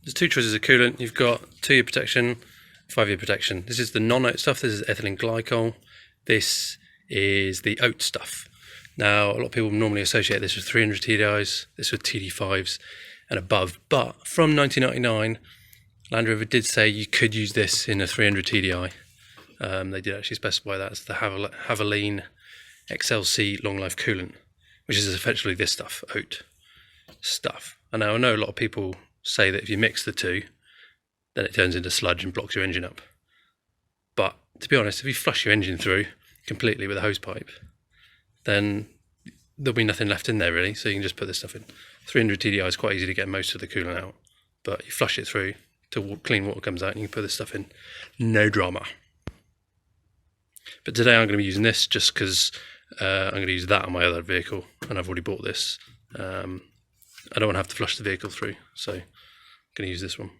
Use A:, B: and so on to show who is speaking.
A: There's two choices of coolant. You've got 2-year protection, 5-year protection. This is the non-oat stuff. This is ethylene glycol. This is the oat stuff. Now, a lot of people normally associate this with 300 TDIs, this with TD5s and above. But from 1999, Land Rover did say you could use this in a 300 TDI. They did actually specify that as the Havoline XLC long life coolant, which is effectively this stuff, oat stuff. And now I know a lot of people say that if you mix the two, then it turns into sludge and blocks your engine up. But to be honest, if you flush your engine through completely with a hose pipe, then there'll be nothing left in there really, so you can just put this stuff in. 300 TDI is quite easy to get most of the coolant out, but you flush it through till clean water comes out and you can put this stuff in. No drama. But today I'm going to be using this just because I'm going to use that on my other vehicle, and I've already bought this. I don't want to have to flush the vehicle through, so I'm going to use this one.